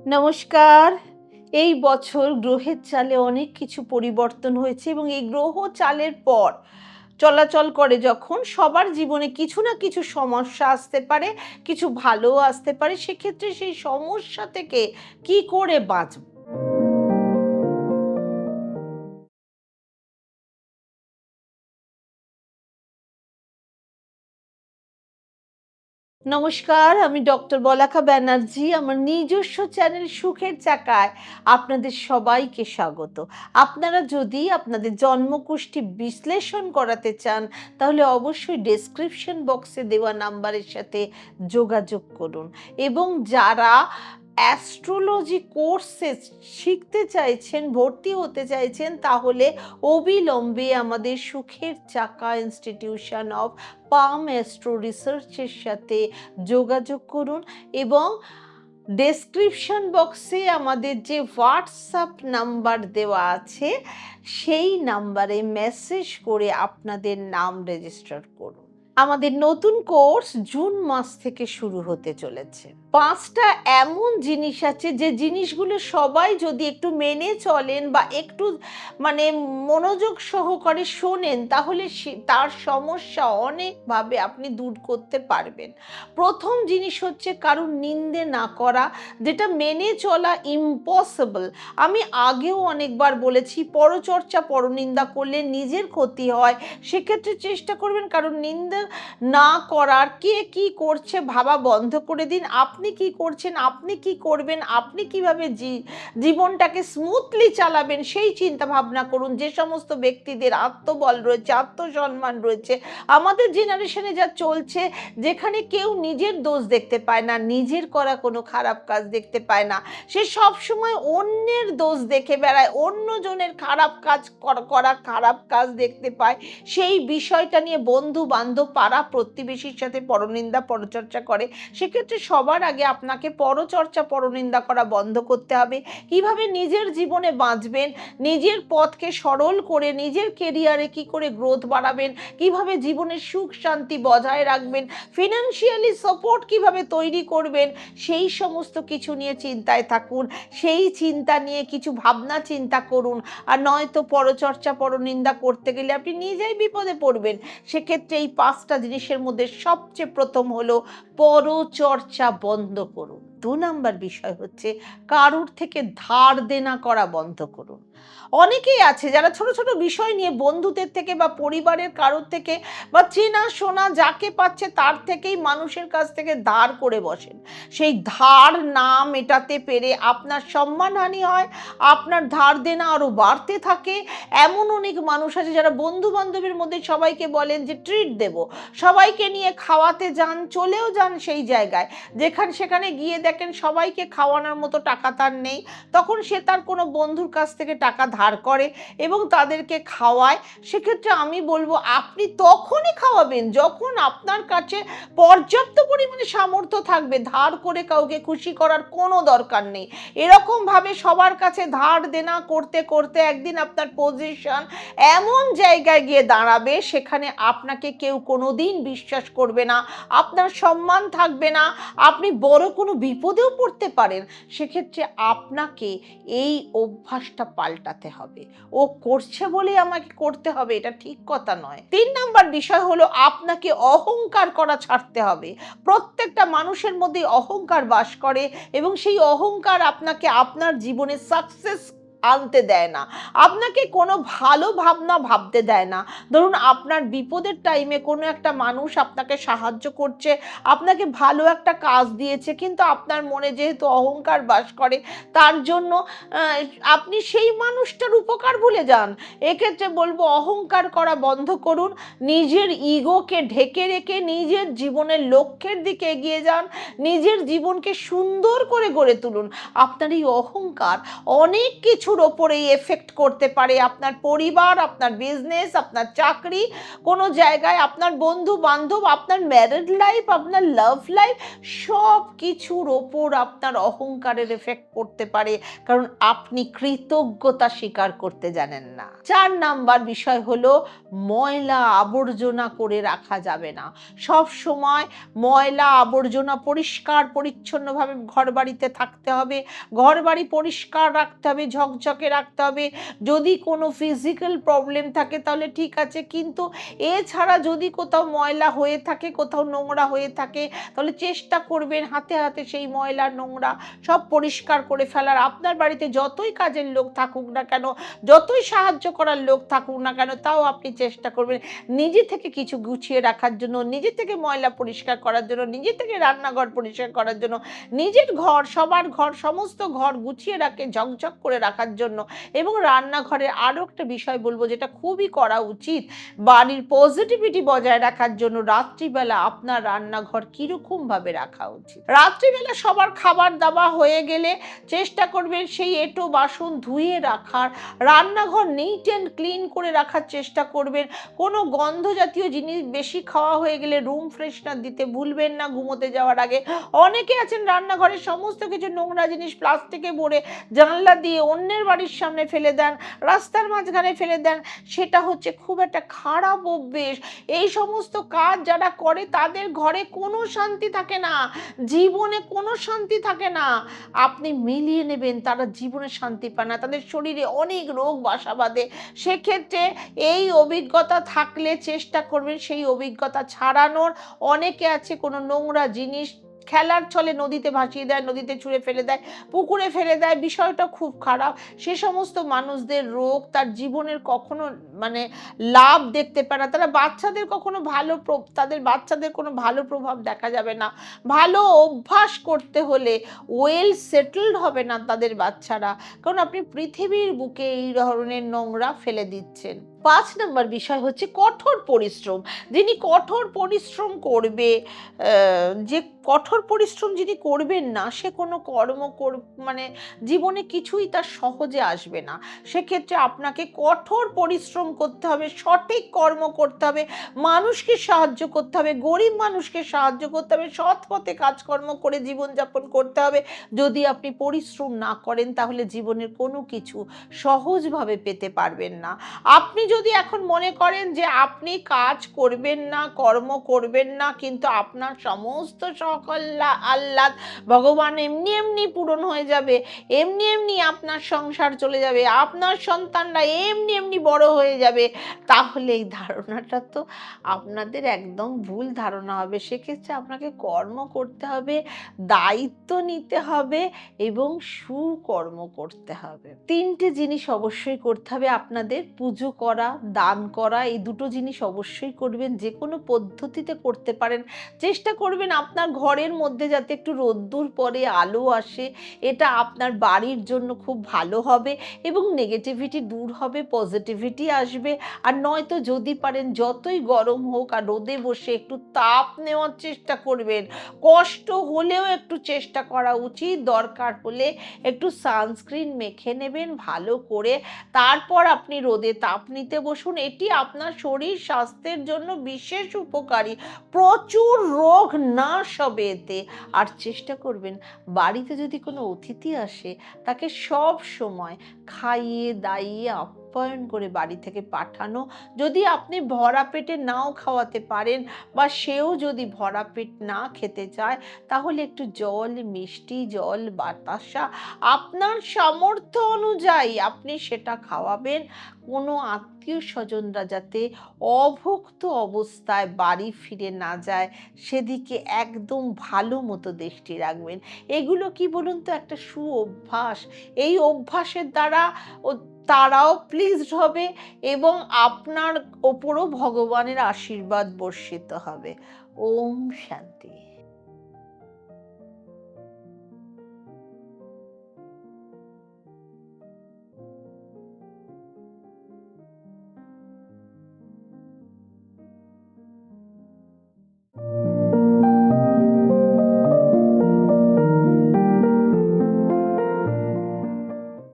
নমস্কার। এই বছর গ্রহের চালে অনেক কিছু পরিবর্তন হয়েছে এবং এই গ্রহ চালের পর চলাচল করে যখন সবার জীবনে কিছু না কিছু সমস্যা আসতে পারে, কিছু ভালোও আসতে পারে। সেক্ষেত্রে সেই সমস্যা থেকে কি করে বাঁচব? নমস্কার, আমি ডক্টর বলাকা ব্যানার্জি। আমার নিজস্ব চ্যানেল সুখের চাকায় আপনাদের সবাইকে স্বাগত। আপনারা যদি আপনাদের জন্মকুষ্ঠী বিশ্লেষণ করাতে চান, তাহলে অবশ্যই ডেসক্রিপশন বক্সে দেওয়া নাম্বারের সাথে যোগাযোগ করুন। এবং যারা অ্যাস্ট্রোলজি কোর্সে শিখতে চাইছেন, ভর্তি হতে চাইছেন, তাহলে অবিলম্বে আমাদের সুখের চাকা ইনস্টিটিউশন অফ পাম অ্যাস্ট্রো রিসার্চের সাথে যোগাযোগ করুন এবং ডেসক্রিপশন বক্সে আমাদের যে হোয়াটসঅ্যাপ নাম্বার দেওয়া আছে সেই নাম্বারে মেসেজ করে আপনাদের নাম রেজিস্টার করুন। আমাদের নতুন কোর্স জুন মাস থেকে শুরু হতে চলেছে। ৫টা এমন জিনিস আছে যে জিনিসগুলো সবাই যদি একটু মেনে চলেন বা একটু মানে মনোযোগ সহকারে শোনেন, তাহলে তার সমস্যা অনেকভাবে আপনি দূর করতে পারবেন। প্রথম জিনিস হচ্ছে কারুর নিন্দে না করা, যেটা মেনে চলা ইম্পসিবল। আমি আগেও অনেকবার বলেছি, পরচর্চা পরনিন্দা করলে নিজের ক্ষতি হয়। সেক্ষেত্রে চেষ্টা করবেন কারণ নিন্দা না করার। কে কি করছে ভাবা বন্ধ করে দিন। আপনি কি করছেন, আপনি কি করবেন, আপনি কিভাবে জীবনটাকে স্মুথলি চালাবেন সেই চিন্তা ভাবনা করুন। যে সমস্ত ব্যক্তিদের আত্মবল রয়েছে, আত্মসম্মান রয়েছে, আমাদের জেনারেশনে যা চলছে, যেখানে কেউ নিজের দোষ দেখতে পায় না, নিজের করা কোনো খারাপ কাজ দেখতে পায় না, সে সব সময় অন্যের দোষ দেখে বেড়ায়, অন্যজনের খারাপ কাজ করা খারাপ কাজ দেখতে পায়। সেই বিষয়টা নিয়ে বন্ধু বান্ধব পাড়া প্রতিবেশীর সাথে পরনিন্দা পরচর্চা করে। সেক্ষেত্রে সবার আগে আপনাকে পরচর্চা পরনিন্দা করা বন্ধ করতে হবে। কিভাবে নিজের জীবনে বাঁচবেন, নিজের পথকে সরল করে নিজের কেরিয়ারে কি করে গ্রোথ বাড়াবেন, কিভাবে জীবনের সুখ শান্তি বজায় রাখবেন, ফিনান্সিয়ালি সাপোর্ট কিভাবে তৈরি করবেন, সেই সমস্ত কিছু নিয়ে চিন্তায় থাকুন। সেই চিন্তা নিয়ে কিছু ভাবনা চিন্তা করুন। আর নয়তো পরচর্চা পরনিন্দা করতে গেলে আপনি নিজেই বিপদে পড়বেন। সেক্ষেত্রে এই ৫টা জিনিসের মধ্যে সবচেয়ে প্রথম হলো পরচর্চা বন্ধ করুন। ২ নাম্বার বিষয় হচ্ছে কারুর থেকে ধার দেনা করা বন্ধ করুন। অনেকেই আছে যারা ছোট ছোট বিষয় নিয়ে বন্ধুদের থেকে বা পরিবারের কারোর থেকে বা চেনা শোনা যাকে পাচ্ছে তার থেকেই মানুষের কাছ থেকে ধার করে বসেন। সেই ধার না মেটাতে পেরে আপনার সম্মানহানি হয়, আপনার ধার দেনা আরও বাড়তে থাকে। এমন অনেক মানুষ আছে যারা বন্ধু বান্ধবের মধ্যে সবাইকে বলেন যে ট্রিট দেব, সবাইকে নিয়ে খাওয়াতে যান, চলেও যান সেই জায়গায়, সেখানে গিয়ে দেখেন সবাইকে খাওয়ানোর মতো টাকা তার নেই। তখন সে তার কোনো বন্ধুর কাছ থেকে টাকা ধার করে এবং তাদেরকে খাওয়ায়। সেক্ষেত্রে আমি বলবো আপনি তখনই খাওয়াবেন যখন আপনার কাছে পর্যাপ্ত পরিমাণে সামর্থ্য থাকবে। ধার করে কাউকে খুশি করার কোনো দরকার নেই। এরকমভাবে সবার কাছে ধার দেনা করতে করতে একদিন আপনার পজিশন এমন জায়গায় গিয়ে দাঁড়াবে, সেখানে আপনাকে কেউ কোনোদিন বিশ্বাস করবে না, আপনার সম্মান থাকবে না, আপনি বড় কোনো বিপদেও পড়তে পারেন। সেক্ষেত্রে আপনাকে এই অভ্যাসটা পাল্টাতে হবে। ও করছে বলেই আমাকে করতে হবে, এটা ঠিক কথা নয়। ৩ নাম্বার বিষয় হলো আপনাকে অহংকার করা ছাড়তে হবে। প্রত্যেকটা মানুষের মধ্যে অহংকার বাস করে এবং সেই অহংকার আপনাকে আপনার জীবনে সাকসেস আনতে দেয় না, আপনাকে কোনো ভালো ভাবনা ভাবতে দেয় না। ধরুন আপনার বিপদের টাইমে কোনো একটা মানুষ আপনাকে সাহায্য করছে, আপনাকে ভালো একটা কাজ দিয়েছে, কিন্তু আপনার মনে যেহেতু অহংকার বাস করে, তার জন্য আপনি সেই মানুষটার উপকার ভুলে যান। এক্ষেত্রে বলবো অহংকার করা বন্ধ করুন। নিজের ইগোকে ঢেকে রেখে নিজের জীবনের লক্ষ্যের দিকে এগিয়ে যান। নিজের জীবনকে সুন্দর করে গড়ে তুলুন। আপনার এই অহংকার অনেক কিছু কিছুর ওপরেই এফেক্ট করতে পারে। আপনার পরিবার, আপনার বিজনেস, আপনার চাকরি, কোনো জায়গায় আপনার বন্ধু বান্ধব, আপনার ম্যারিড লাইফ, আপনার লাভ লাইফ, সব কিছুর ওপর আপনার অহংকারের এফেক্ট পড়তে পারে, কারণ আপনি কৃতজ্ঞতা স্বীকার করতে জানেন না। 4 নাম্বার বিষয় হলো ময়লা আবর্জনা করে রাখা যাবে না। সব সময় ময়লা আবর্জনা পরিষ্কার পরিচ্ছন্নভাবে ঘরবাড়িতে থাকতে হবে, ঘরবাড়ি পরিষ্কার রাখতে হবে, ঝকঝকে রাখতে হবে। যদি কোনো ফিজিক্যাল প্রবলেম থাকে তাহলে ঠিক আছে, কিন্তু এছাড়া যদি কোথাও ময়লা হয়ে থাকে, কোথাও নোংরা হয়ে থাকে, তাহলে চেষ্টা করবেন হাতে হাতে সেই ময়লা নোংরা সব পরিষ্কার করে ফেলার। আপনার বাড়িতে যতই কাজের লোক থাকুক না কেন, যতই সাহায্য করার লোক থাকুক না কেন, তাও আপনি চেষ্টা করবেন নিজে থেকে কিছু গুছিয়ে রাখার জন্য, নিজে থেকে ময়লা পরিষ্কার করার জন্য, নিজে থেকে রান্নাঘর পরিষ্কার করার জন্য, নিজের ঘর, সবার ঘর, সমস্ত ঘর গুছিয়ে রাখে ঝকঝক করে রাখার জন্য। এবং রান্নাঘরের আরও একটা বিষয় বলবো যেটা খুবই করা উচিত বাড়ির পজিটিভিটি বজায় রাখার জন্য, রাত্রিবেলা আপনার রান্নাঘর কীরকমভাবে রাখা উচিত। রাত্রিবেলা সবার খাবার দাবার হয়ে গেলে চেষ্টা করবেন সেই এঁটো বাসন ধুয়ে রাখার, রান্নাঘর নিট অ্যান্ড ক্লিন করে রাখার চেষ্টা করবেন। কোনো গন্ধ জাতীয় জিনিস বেশি খাওয়া হয়ে গেলে রুম ফ্রেশনার দিতে ভুলবেন না ঘুমোতে যাওয়ার আগে। অনেকে আছেন রান্নাঘরের সমস্ত কিছু নোংরা জিনিস প্লাস্টিকে ভরে জানলা দিয়ে অন্যের বাড়ির সামনে ফেলে দেন, রাস্তার মাঝখানে ফেলে দেন। সেটা হচ্ছে খুব একটা খারাপ অভ্যেস। এই সমস্ত কাজ যারা করে তাদের ঘরে কোনো শান্তি থাকে না, জীবনে কোনো শান্তি থাকে না। আপনি মিলিয়ে নেবেন, তারা জীবনে শান্তি পায় না, তাদের শরীরে অনেক রোগ বাসা বাঁধে। সেক্ষেত্রে এই অভিজ্ঞতা থাকলে চেষ্টা করবেন সেই অভিজ্ঞতা ছাড়ানোর। অনেকে আছে কোনো নোংরা জিনিস খেলার ছলে নদীতে ভাসিয়ে দেয়, নদীতে ছুঁড়ে ফেলে দেয়, পুকুরে ফেলে দেয়, বিষয়টা খুব খারাপ। সে সমস্ত মানুষদের রোগ তার জীবনের কখনো লাভ দেখতে পায় না। তারা বাচ্চাদের কখনো তাদের বাচ্চাদের কোনো ভালো প্রভাব দেখা যাবে না। ভালো অভ্যাস করতে হলে ওয়েল সেটেলড হবে না তাদের বাচ্চারা, কারণ আপনি পৃথিবীর বুকে এই ধরনের নোংরা ফেলে দিচ্ছেন। 5 নম্বর বিষয় হচ্ছে কঠোর পরিশ্রম। যিনি কঠোর পরিশ্রম করবে, যে কঠোর পরিশ্রম যিনি করবেন না, সে কোনো জীবনে কিছুই তার সহজে আসবে না। সেক্ষেত্রে আপনাকে কঠোর পরিশ্রম করতে হবে, সঠিক কর্ম করতে হবে, মানুষকে সাহায্য করতে হবে, গরিব মানুষকে সাহায্য করতে হবে, সৎ পথে কাজকর্ম করে জীবনযাপন করতে হবে। যদি আপনি পরিশ্রম না করেন তাহলে জীবনের কোনো কিছু সহজভাবে পেতে পারবেন না। আপনি যদি এখন মনে করেন যে আপনি কাজ করবেন না, কর্ম করবেন না, কিন্তু আপনার সমস্ত সকল আহ্লাদ ভগবান এমনি এমনি পূরণ হয়ে যাবে, এমনি এমনি আপনার সংসার চলে যাবে, আপনার সন্তানরা এমনি এমনি বড় হয়ে যাবে, তাহলে এই ধারণাটা তো আপনাদের একদম ভুল ধারণা হবে। সেক্ষেত্রে আপনাকে কর্ম করতে হবে, দায়িত্ব নিতে হবে এবং সুকর্ম করতে হবে। 3টে জিনিস অবশ্যই করতে হবে আপনাদের: পুজো করা, দান করা। এই দুটো জিনিস অবশ্যই করবেন, যে কোনো পদ্ধতিতে করতে পারেন। চেষ্টা করবেন আপনার ঘরের মধ্যে যাতে একটু রোদ্দুর পড়ে, আলো আসে, এটা আপনার বাড়ির জন্য খুব ভালো হবে এবং নেগেটিভিটি দূর হবে, পজিটিভিটি আসবে। আর নয়তো যদি পারেন যতই গরম হোক আর রোদে বসে একটু তাপ নেওয়ার চেষ্টা করবেন, কষ্ট হলেও একটু চেষ্টা করা উচিত। দরকার হলে একটু সানস্ক্রিন মেখে নেবেন ভালো করে, তারপর আপনি রোদে তাপ নিতে বসুন। এটি আপনার শরীর স্বাস্থ্যের জন্য বিশেষ উপকারী, প্রচুর রোগ নাশ হবে এতে। আর চেষ্টা করবেন বাড়িতে যদি কোনো অতিথি আসে তাকে সব সময় খাইয়ে দাইয়ে আপ্যায়ন করে বাড়ি থেকে পাঠানো। যদি আপনি ভরা পেটে নাও খাওয়াতে পারেন বা সেও যদি ভরা পেট না খেতে চায়, তাহলে একটু জল, মিষ্টি জল, বাতাসা আপনার সামর্থ্য অনুযায়ী আপনি সেটা খাওয়াবেন। কোনো আত্মীয় স্বজনরা যাতে অভুক্ত অবস্থায় বাড়ি ফিরে না যায় সেদিকে একদম ভালো মতো দৃষ্টি রাখবেন। এগুলো কি বলুন তো, একটা সুঅভ্যাস। এই অভ্যাসের দ্বারা তারাও প্লিজড হবে এবং আপনার ওপরও ভগবানের আশীর্বাদ বর্ষিত হবে। ওম শান্তি।